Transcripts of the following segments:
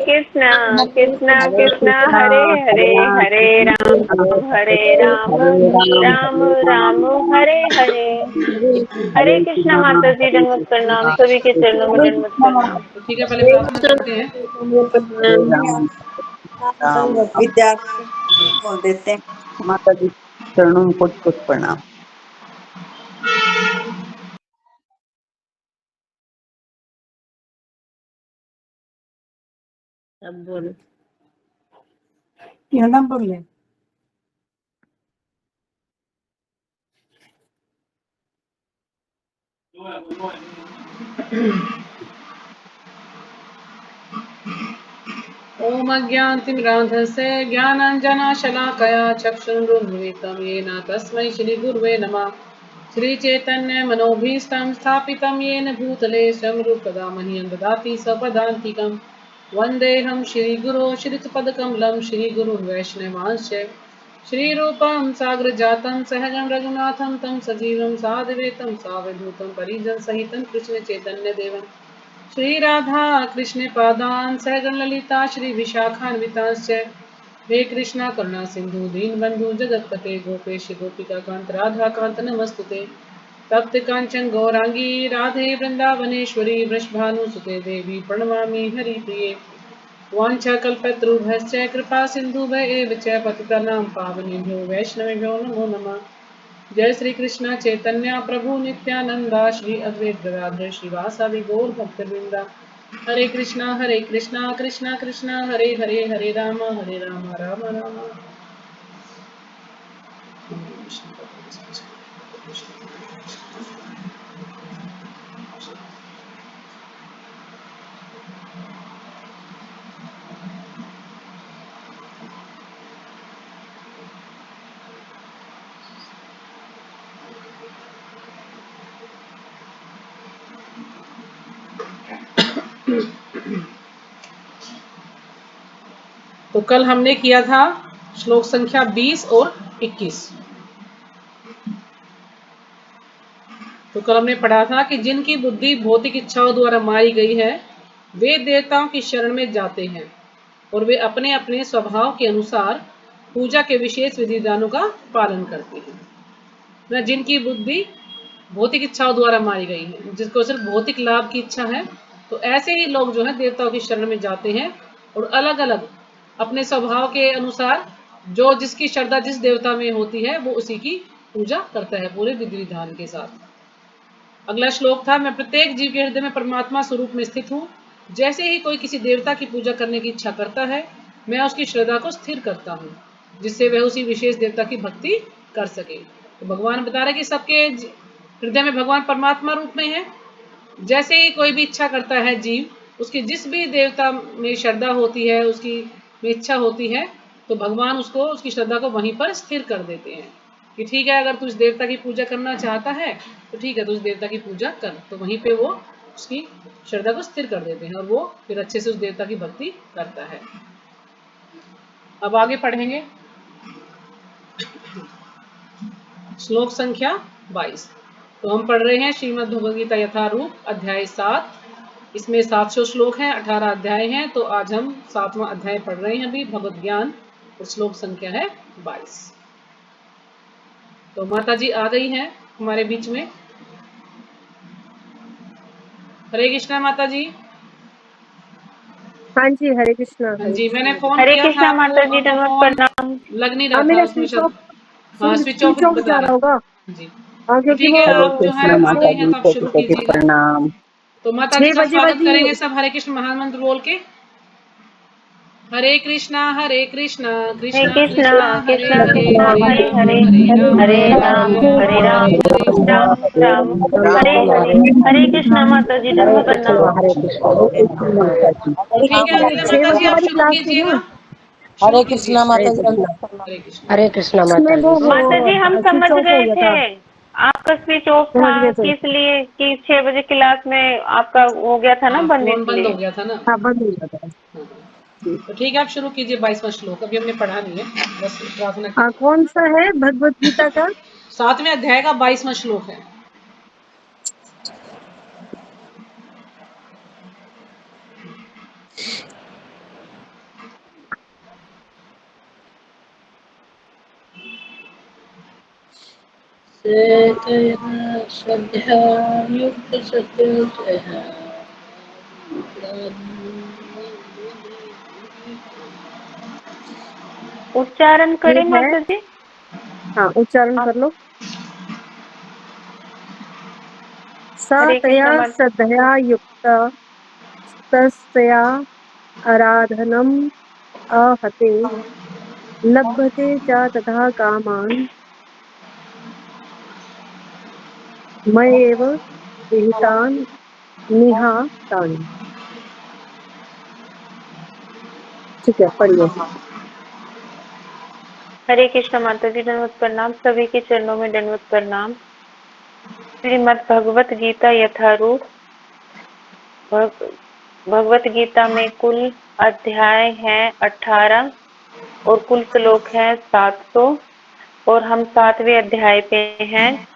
कृष्णा कृष्णा कृष्णा हरे हरे, हरे राम राम राम हरे हरे। हरे कृष्णा माता जी, दंडवत प्रणाम, सभी के चरणों में दंडवत प्रणाम। ठीक है, पहले प्रार्थना करते हैं। विद्यार्थी बोल देते हैं, माता जी चरणों में कुछ कुछ प्रणाम। अब बोलो, नाम बोल ले। ओम अज्ञानतिमिरान्धस्य ज्ञानाञ्जनशलाकया चक्षुरुन्मीलितं येन तस्मै श्रीगुरुवे नमः। श्रीचैतन्यमनोभीष्टं स्थापितं येन भूतले स्वयं मह्यं ददाति स्वपदान्तिकं। वन्देऽहं श्रीगुरो श्रीयुतपदकमलं श्रीगुरुन् वैष्णवांश्च श्रीरूपं साग्रजातं सहजं रघुनाथं तं सजीवं साद्वैतं सावधूतं परिजनसहितं कृष्णचैतन्यदेवं श्री राधा कृष्ण पादान सहगण ललिता श्री विशाखान्वितांश्च हे कृष्णा करुणा सिंधु दीनबंधु जगतपते गोपेश गोपिका कांत राधा कांत नमस्तुते। तप्त कांचन गौरांगी राधे वृंदावनेश्वरी वृषभानुसुते देवी प्रणमामि हरिप्रिये। वाञ्छाकल्पतरुभ्यश्च कृपा सिन्धुभ्य एव च पतितानां पावनेभ्यो वैष्णवेभ्यो नमो नमः। जय श्री कृष्ण चैतन्य प्रभु नित्यानंदा श्री अद्वैत गदाधर श्रीवासादि गौर भक्तवृंदा। हरे कृष्णा कृष्णा कृष्णा हरे हरे, हरे राम राम राम। तो कल हमने किया था श्लोक संख्या 20 और 21। तो कल हमने पढ़ा था कि जिनकी बुद्धि भौतिक इच्छाओं द्वारा मारी गई है वे देवताओं की शरण में जाते हैं और वे अपने अपने स्वभाव के अनुसार पूजा के विशेष विधि विधानों का पालन करते हैं। न जिनकी बुद्धि भौतिक इच्छाओं द्वारा मारी गई है, जिसको सिर्फ भौतिक लाभ की इच्छा है, तो ऐसे ही लोग जो है देवताओं की शरण में जाते हैं और अलग अलग अपने स्वभाव के अनुसार जो जिसकी श्रद्धा जिस देवता में होती है वो उसी की पूजा करता है पूरे विधि विधान के साथ। अगला श्लोक था, मैं प्रत्येक जीव के हृदय में परमात्मा स्वरूप में स्थित हूँ। जैसे ही कोई किसी देवता की पूजा करने की इच्छा करता है मैं उसकी श्रद्धा को स्थिर करता हूँ जिससे वह उसी विशेष देवता की भक्ति कर सके। तो भगवान बता रहे कि सबके हृदय में भगवान परमात्मा रूप में है। जैसे ही कोई भी इच्छा करता है जीव, उसकी जिस भी देवता में श्रद्धा होती है, उसकी में इच्छा होती है, तो भगवान उसको उसकी श्रद्धा को वहीं पर स्थिर कर देते हैं कि ठीक है, अगर तू इस देवता की पूजा करना चाहता है तो ठीक है, तू उस देवता की पूजा कर। तो वहीं पे वो उसकी श्रद्धा को स्थिर कर देते हैं और वो फिर अच्छे से उस देवता की भक्ति करता है। अब आगे पढ़ेंगे श्लोक संख्या 22। तो हम पढ़ रहे हैं श्रीमद् भगवद गीता यथारूप अध्याय 7। इसमें 700 श्लोक हैं, 18 अध्याय हैं। तो आज हम 7वां अध्याय पढ़ रहे हैं अभी, भगवद ज्ञान, और श्लोक संख्या है 22। तो माता जी आ गई हैं हमारे बीच में। हरे कृष्णा माता जी। हाँ जी, हरे कृष्णा। हाँ जी, मैंने फोन हरे किया था कृष्णा आपको, माता जी, आपका दंडवत फोन प्रणाम। लग नहीं हाँ, रहा था मेरा उसमें स्विच ऑफ हाँ, स्विच ऑफ बता जा रहा होगा। रहा जी। हाँ, तो क्योंकि ठीक वो है, हरे आप जो है कृष्ण आ माता गई हैं जी, तो आप कोटि शुरू कोटि कीजिएगा। प्रणाम। तो माता जी 6 का बजे स्वागत वाली करेंगे सब हरे कृष्ण महामंत्र बोल के। हरे कृष्णा कृष्णा हरे कृष्णा कृष्णा हरे कृष्णा हरे, कृष्णा हरे हरे राम हरे, हरे राम राम राम हरे हरे। हरे कृष्णा माता जी, दंडवत प्रणाम। तो ठीक है अनिला 6 माता जी, बजे आप वाली शुरू क्लास थी कीजिएगा। ना। शुरू कीजिए। हरे कृष्णा। हरे कृष्णा। हरे कृष्णा उसमें माता जी। माता जी हम समझ स्विच ऑफ हो गए गया थे, था। आपका स्विच ऑफ था, समझ गए थे। किस लिए कि 6 बजे क्लास में आपका हो गया था ना हाँ, बंद, फोन बंद हो इसलिए। गया था ना। हाँ, बंद हो गया था। हाँ। तो ठीक है, आप शुरू कीजिए 22वां श्लोक। अभी हमने पढ़ा नहीं है, बस प्रार्थना हाँ, कीजिए। कौन सा है भगवत गीता का? 7वें अध्याय का 22वां श्लोक है। श्रद्धया युक्त सत्य है। उच्चारण ये करें है, माता जी? हाँ उच्चारण आप कर लो। सा हरे तया कृष्ण माता। श्रद्धया युक्त तस्या आराधनम आहते लभते च तथा कामान् मयैव विहितान् निहातान्। ठीक है, पढ़िए। हरे कृष्ण माता जी, दंडवत प्रणाम। सभी के चरणों में दंडवत प्रणाम। श्रीमद् भगवत गीता यथारूढ़। भगवत गीता में कुल अध्याय हैं 18 और कुल श्लोक हैं 700 और हम 7वें अध्याय पे हैं।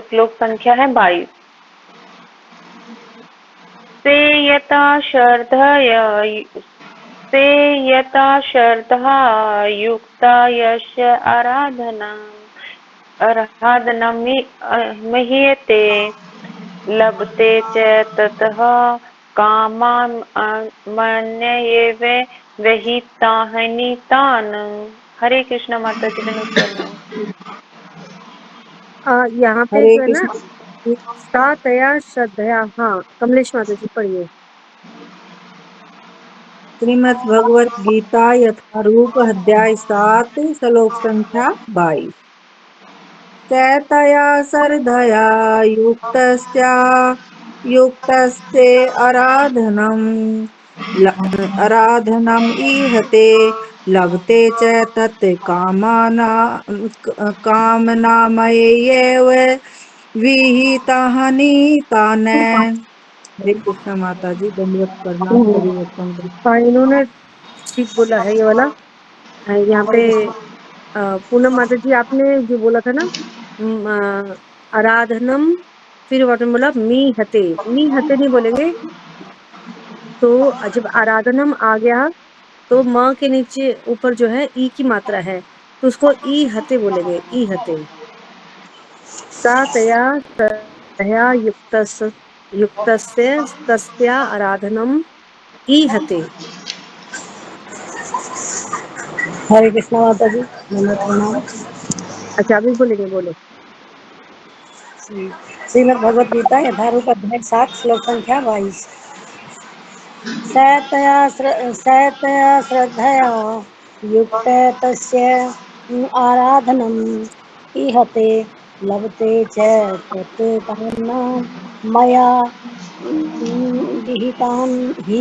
श्लोक संख्या है 22। से यथा श्रद्धा युक्ता यस्य आराधनमीहते लभते च ततः कामान् मन्येव विहितान्। हरे कृष्ण माता जी, दंडवत प्रणाम। यहाँ पे हरे जो है ना, कृष्ण। सा तया श्रद्धया, हाँ कमलेश माता जी पढ़िए। श्रीमद् भगवत गीता यथारूप अध्याय 7 श्लोक संख्या 22। तया श्रद्धया युक्तस्य आराधनम् ईहते लभते च तत् कामनामयैव विहितानि तान्। हरे कृष्ण माता जी, दंडवत प्रणाम सभी भक्तों को। हाँ, इन्होंने ठीक बोला है ये वाला। यहाँ पे पूनम माता जी आपने जो बोला था ना, आराधनम, फिर आपने बोला मी हते नहीं बोलेंगे। तो जब आराधनम आ गया तो म के नीचे ऊपर जो है ई की मात्रा है, तो उसको ई हते बोलेंगे, ई हते। सा तया तया युक्तस्य तस्या आराधनम ई हते। हरे कृष्ण माता जी, दंडवत प्रणाम। अच्छा अभी बोलेंगे, बोलो। श्रीमद् भगवत गीता यथारूप अध्याय 7 श्लोक संख्या 22। सतया श्रद्धया युक्त तस्य आराधनम् इहते लभते च तत् कामनान् मया विहितान् हि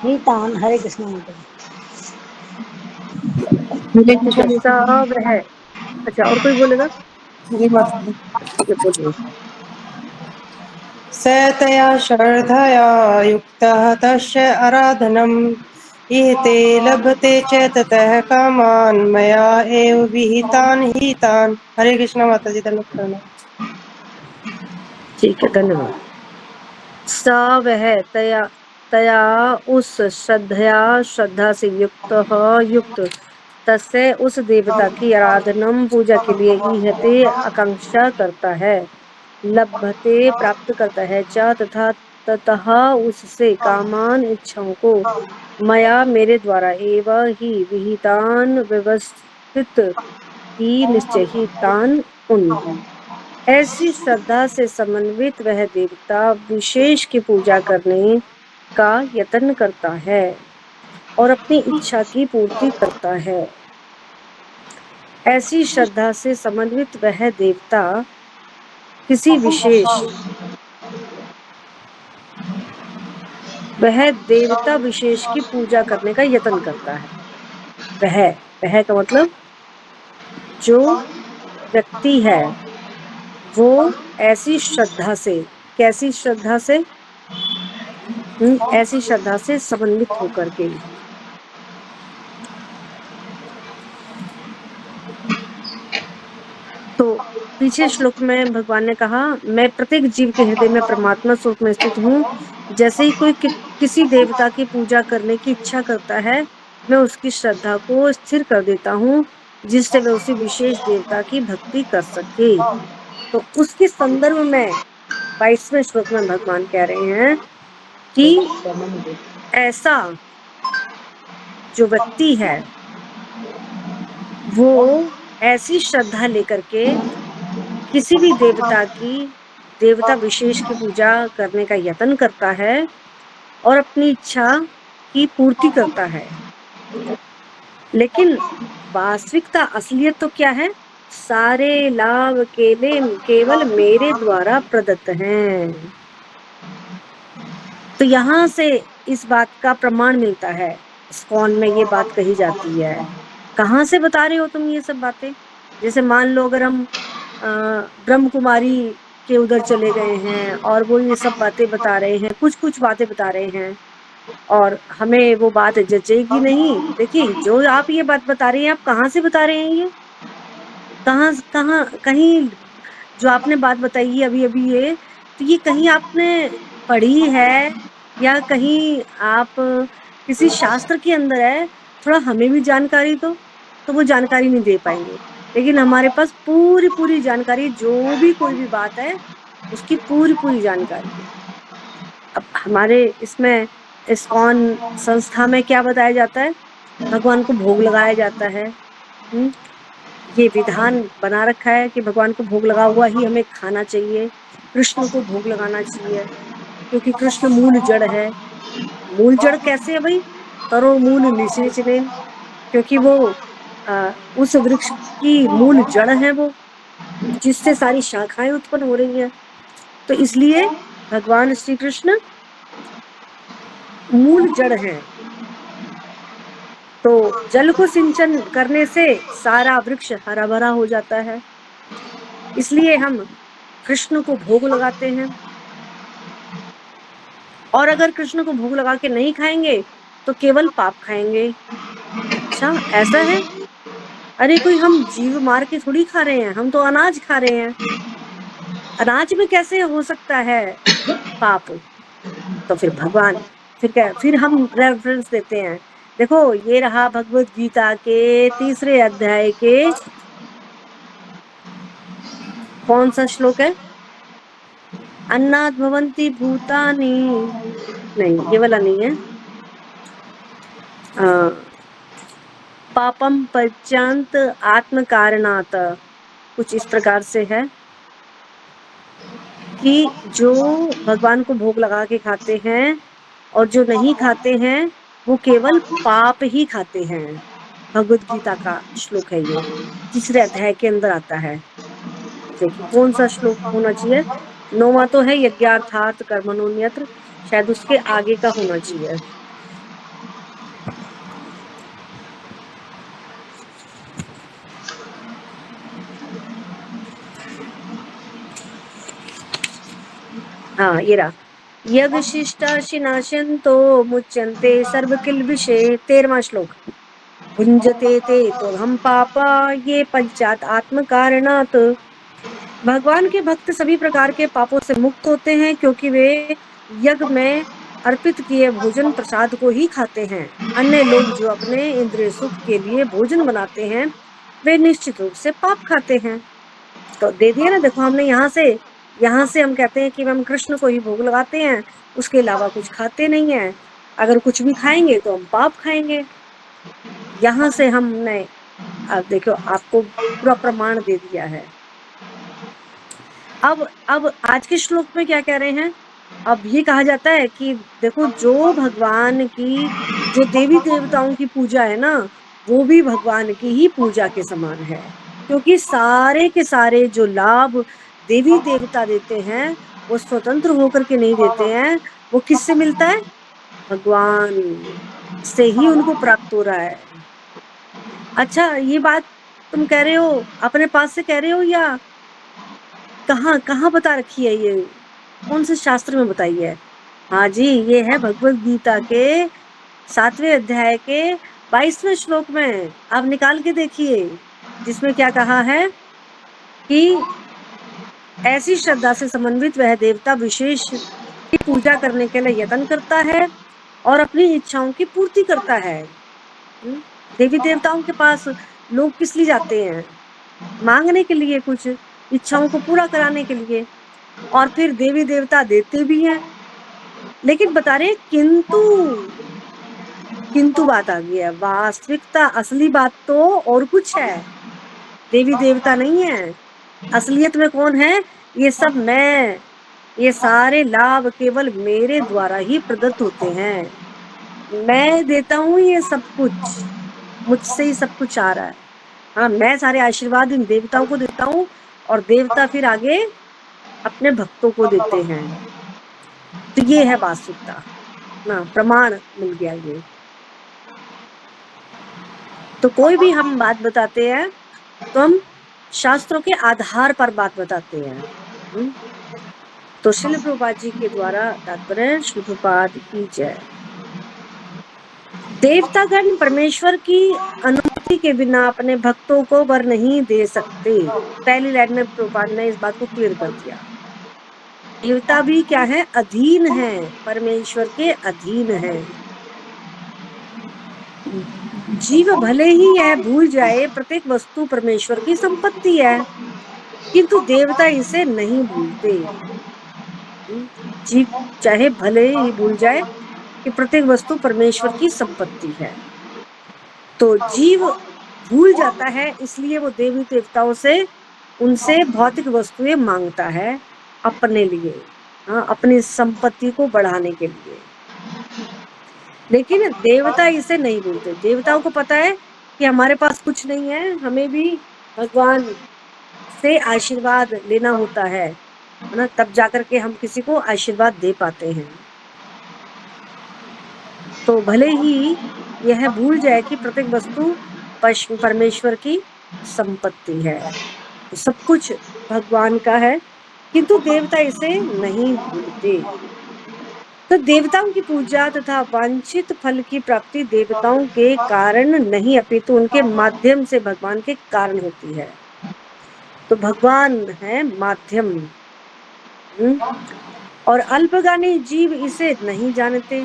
हितान्। हरे कृष्ण माता जी। ठीक है, सब है। अच्छा और कोई बोलेगा? जी माता जी। ठीक है, बोलिए। स तया श्रद्धया युक्तः तस्य आराधनम् इहते लभते च ततः कामान् मया एव विहितान् हितान्। हरे कृष्ण माता जी, दंडवत प्रणाम। ठीक है, धन्यवाद। सब है तया, तया उस श्रद्धा से युक्त तस्य उस देवता की आराधनम पूजा के लिए इहते आकांक्षा करता है, लभते प्राप्त करता है, च तथा ततः उससे कामान इच्छाओं को, मया मेरे द्वारा एवं ही विहितान व्यवस्थित की निश्चय ही तान उन। ऐसी श्रद्धा से समन्वित वह देवता विशेष की पूजा करने का यत्न करता है और अपनी इच्छा की पूर्ति करता है। ऐसी श्रद्धा से समन्वित वह देवता किसी विशेष वह देवता विशेष की पूजा करने का यत्न करता है। वह का मतलब जो व्यक्ति है वो ऐसी श्रद्धा से, कैसी श्रद्धा से, ऐसी श्रद्धा से समन्वित होकर के। तो पीछे श्लोक में भगवान ने कहा, मैं प्रत्येक जीव के हृदय में परमात्मा स्वरूप में स्थित हूँ। जैसे ही कोई किसी देवता की पूजा करने की इच्छा करता है, मैं उसकी श्रद्धा को स्थिर कर देता हूँ जिससे वे उसी विशेष देवता की भक्ति कर सके। तो उसके संदर्भ में 22वें श्लोक में भगवान कह रहे हैं कि ऐसा जो व्यक्ति है वो ऐसी श्रद्धा लेकर के किसी भी देवता विशेष की पूजा करने का यत्न करता है और अपनी इच्छा की पूर्ति करता है। लेकिन वास्तविकता असलियत तो क्या है? सारे लाभ केवल मेरे द्वारा प्रदत्त हैं। तो यहाँ से इस बात का प्रमाण मिलता है, इस्कॉन में ये बात कही जाती है। कहाँ से बता रहे हो तुम ये सब बातें? जैसे मान लो अगर हम ब्रह्म कुमारी के उधर चले गए हैं और वो ये सब बातें बता रहे हैं, कुछ बातें बता रहे हैं और हमें वो बात जचेगी नहीं। देखिए जो आप ये बात बता रही हैं, आप कहाँ से बता रहे हैं? ये कहीं जो आपने बात बताई है अभी ये, तो ये कहीं आपने पढ़ी है या कहीं आप किसी शास्त्र के अंदर है? थोड़ा हमें भी जानकारी दो। तो वो जानकारी नहीं दे पाएंगे, लेकिन हमारे पास पूरी जानकारी, जो भी कोई भी बात है उसकी पूरी जानकारी है। अब हमारे इसमें इस्कॉन संस्था में क्या बताया जाता है? भगवान को भोग लगाया जाता है। ये विधान बना रखा है कि भगवान को भोग लगा हुआ ही हमें खाना चाहिए, कृष्ण को भोग लगाना चाहिए, क्योंकि कृष्ण मूल जड़ है। मूल जड़ कैसे है भाई? तरो मूल निषेचनेन, क्योंकि वो उस वृक्ष की मूल जड़ है, वो जिससे सारी शाखाएं उत्पन्न हो रही हैं। तो इसलिए भगवान श्री कृष्ण मूल जड़ हैं। तो जल को सिंचन करने से सारा वृक्ष हरा भरा हो जाता है। इसलिए हम कृष्ण को भोग लगाते हैं, और अगर कृष्ण को भोग लगा के नहीं खाएंगे तो केवल पाप खाएंगे। अच्छा ऐसा है? अरे कोई हम जीव मार के थोड़ी खा रहे हैं, हम तो अनाज खा रहे हैं। अनाज में कैसे हो सकता है पाप? तो फिर भगवान फिर हम रेफरेंस देते हैं। देखो ये रहा भगवत गीता के 3 अध्याय के कौन सा श्लोक है? अन्नात् भवन्ति भूतानि, नहीं ये वाला नहीं है, पापम पच्यांत आत्म कारणात, कुछ इस प्रकार से है कि जो भगवान को भोग लगा के खाते हैं और जो नहीं खाते हैं वो केवल पाप ही खाते हैं। भगवत गीता का श्लोक है ये, 3 अध्याय के अंदर आता है। देखिए कौन सा श्लोक होना चाहिए? 9वां तो है यज्ञार्थार्थ कर्मणोन्यत्र, शायद उसके आगे का होना चाहिए। हाँ ये रहा, यज्ञ शिष्टाशिनाशन्तो मुच्यन्ते सर्वकिल्बिषे, 13वां श्लोक, भुंजते ते तो हम पापा ये पंचात आत्म कारणात। भगवान के भक्त सभी प्रकार के पापों से मुक्त होते हैं, क्योंकि वे यज्ञ में अर्पित किए भोजन प्रसाद को ही खाते हैं। अन्य लोग जो अपने इंद्रिय सुख के लिए भोजन बनाते हैं वे निश्चित रूप से पाप खाते हैं। तो दे दिया ना, देखो हमने यहाँ से हम कहते हैं कि हम कृष्ण को ही भोग लगाते हैं, उसके अलावा कुछ खाते नहीं है। अगर कुछ भी खाएंगे तो हम पाप खाएंगे। यहाँ से हमने अब देखो आपको पूरा प्रमाण दे दिया है। अब आज के श्लोक में क्या कह रहे हैं? अब ये कहा जाता है कि देखो जो भगवान की जो देवी देवताओं की पूजा है ना, वो भी भगवान की ही पूजा के समान है, क्योंकि सारे के सारे जो लाभ देवी देवता देते हैं वो स्वतंत्र होकर के नहीं देते हैं, वो किससे मिलता है? भगवान से ही उनको प्राप्त हो रहा है। अच्छा ये बात तुम कह रहे हो अपने पास से कह रहे हो या कहाँ बता रखी है? ये कौन से शास्त्र में बताई है? हाँ जी, ये है भगवत गीता के 7वें अध्याय के 22वें श्लोक में। आप निकाल के देखिए, जिसमें क्या कहा है कि ऐसी श्रद्धा से समन्वित वह देवता विशेष की पूजा करने के लिए यत्न करता है और अपनी इच्छाओं की पूर्ति करता है। देवी देवताओं के पास लोग किस लिए जाते हैं? मांगने के लिए, कुछ इच्छाओं को पूरा कराने के लिए, और फिर देवी देवता देते भी हैं। लेकिन बता रहे किंतु बात आ गई है, वास्तविकता असली बात तो और कुछ है, देवी देवता नहीं है। असलियत में कौन है? ये सब मैं, ये सारे लाभ केवल मेरे द्वारा ही प्रदत्त होते हैं। मैं देता हूँ ये सब कुछ, मुझसे ही सब कुछ आ रहा है। हाँ, मैं सारे आशीर्वाद इन देवताओं को देता हूँ और देवता फिर आगे अपने भक्तों को देते हैं। तो ये है वास्तविकता ना, प्रमाण मिल गया ये। तो कोई भी हम बात बताते हैं तो हम शास्त्रों के आधार पर बात बताते हैं। तो श्रील प्रभुपाद जी के द्वारा तात्पर्य, श्रील प्रभुपाद की जय। देवतागण परमेश्वर की अनुमति के बिना अपने भक्तों को वर नहीं दे सकते। पहली लाइन में प्रभुपाद ने इस बात को क्लियर कर दिया। देवता भी क्या है? अधीन है, परमेश्वर के अधीन है। जीव भले ही यह भूल जाए प्रत्येक वस्तु परमेश्वर की संपत्ति है, किंतु देवता इसे नहीं भूलते। जीव चाहे भले ही भूल जाए कि प्रत्येक वस्तु परमेश्वर की संपत्ति है, तो जीव भूल जाता है, इसलिए वो देवी देवताओं से, उनसे भौतिक वस्तुएं मांगता है अपने लिए, अपनी संपत्ति को बढ़ाने के लिए। लेकिन देवता इसे नहीं भूलते। देवताओं को पता है कि हमारे पास कुछ नहीं है, हमें भी भगवान से आशीर्वाद लेना होता है ना, तब जाकर के हम किसी को आशीर्वाद दे पाते हैं। तो भले ही यह भूल जाए कि प्रत्येक वस्तु परमेश्वर की संपत्ति है, तो सब कुछ भगवान का है, किंतु देवता इसे नहीं भूलते। तो देवताओं की पूजा तथा वांछित फल की प्राप्ति देवताओं के कारण नहीं, अपितु उनके माध्यम से भगवान के कारण होती है। तो भगवान है माध्यम। और अल्पज्ञानी जीव इसे नहीं जानते,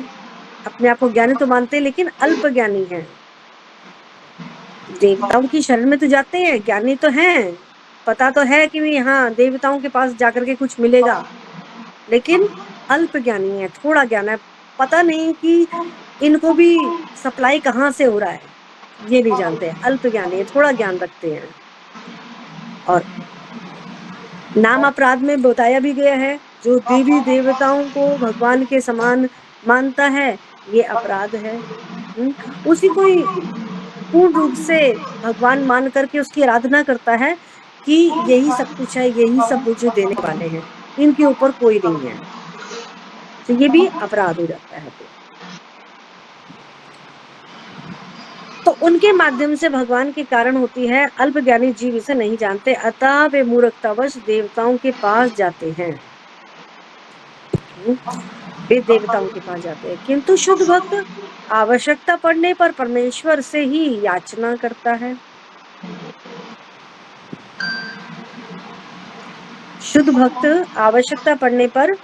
अपने आप को ज्ञानी तो मानते लेकिन अल्पज्ञानी है। देवताओं की शरण में तो जाते हैं, ज्ञानी तो हैं, पता तो है कि यहाँ देवताओं के पास जाकर के कुछ मिलेगा, लेकिन अल्प ज्ञानी है, थोड़ा ज्ञान है, पता नहीं कि इनको भी सप्लाई कहाँ से हो रहा है, ये नहीं जानते। अल्प ज्ञानी है, थोड़ा ज्ञान रखते हैं। और नाम अपराध में बताया भी गया है, जो देवी देवताओं को भगवान के समान मानता है, ये अपराध है। उसी को पूर्ण रूप से भगवान मान करके उसकी आराधना करता है कि यही सब कुछ है, यही सब मुझे देने वाले हैं, इनके ऊपर कोई नहीं है, तो ये भी अपराध हो जाता है। तो उनके माध्यम से भगवान के कारण होती है। अल्पज्ञानी जीव इसे नहीं जानते, अतः वे मूर्खतावश देवताओं के पास जाते हैं। वे देवताओं के पास जाते हैं, किंतु शुद्ध भक्त आवश्यकता पड़ने पर परमेश्वर से ही याचना करता है। शुद्ध भक्त आवश्यकता पड़ने पर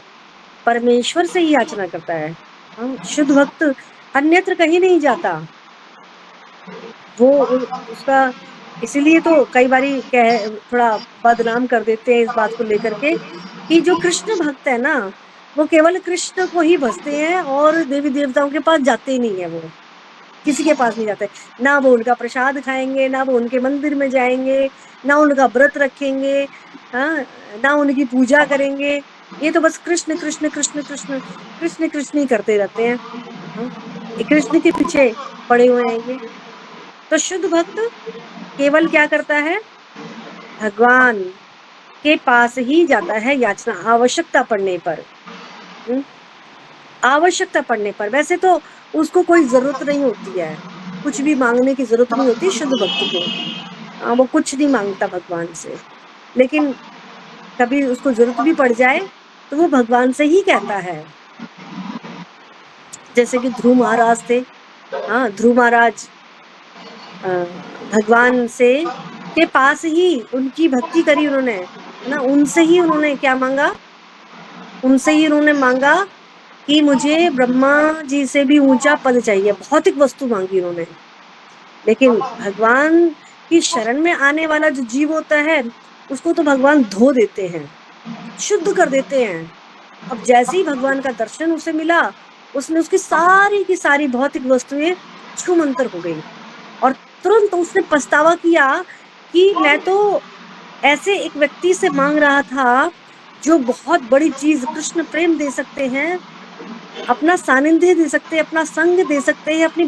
परमेश्वर से ही याचना करता है। शुद्ध भक्त अन्यत्र कहीं नहीं जाता। वो उसका इसीलिए तो कई बारी थोड़ा बदनाम कर देते हैं इस बात को लेकर के कि जो कृष्ण भक्त है ना, वो केवल कृष्ण को ही भजते हैं और देवी देवताओं के पास जाते ही नहीं है, वो किसी के पास नहीं जाते। ना वो उनका प्रसाद खाएंगे, ना वो उनके मंदिर में जाएंगे, ना उनका व्रत रखेंगे, हाँ, ना उनकी पूजा करेंगे। ये तो बस कृष्ण कृष्ण कृष्ण कृष्ण कृष्ण कृष्ण ही करते रहते हैं, कृष्ण के पीछे पड़े हुए हैं ये। तो शुद्ध भक्त केवल क्या करता है? भगवान के पास ही जाता है याचना, आवश्यकता पड़ने पर। आवश्यकता पड़ने पर, वैसे तो उसको कोई जरूरत नहीं होती है, कुछ भी मांगने की जरूरत नहीं होती शुद्ध भक्त को। वो कुछ नहीं मांगता भगवान से, लेकिन कभी उसको जरूरत भी पड़ जाए तो वो भगवान से ही कहता है। जैसे कि ध्रुव महाराज थे, ध्रुव महाराज भगवान से के पास ही उनकी भक्ति करी उन्होंने ना, उनसे ही उन्होंने क्या मांगा? उनसे ही उन्होंने मांगा कि मुझे ब्रह्मा जी से भी ऊंचा पद चाहिए, भौतिक वस्तु मांगी उन्होंने। लेकिन भगवान कि शरण में आने वाला जो जीव होता है उसको तो भगवान धो देते हैं, शुद्ध कर देते हैं। अब जैसे ही भगवान का दर्शन उसे मिला, उसने उसकी सारी की सारी भौतिक वस्तुएं छूमंतर हो गई और तुरंत उसने पछतावा किया कि मैं तो ऐसे एक व्यक्ति से मांग रहा था जो बहुत बड़ी चीज कृष्ण प्रेम दे सकते हैं, अपना सानिध्य दे सकते हैं, अपना संग दे सकते हैं, अपनी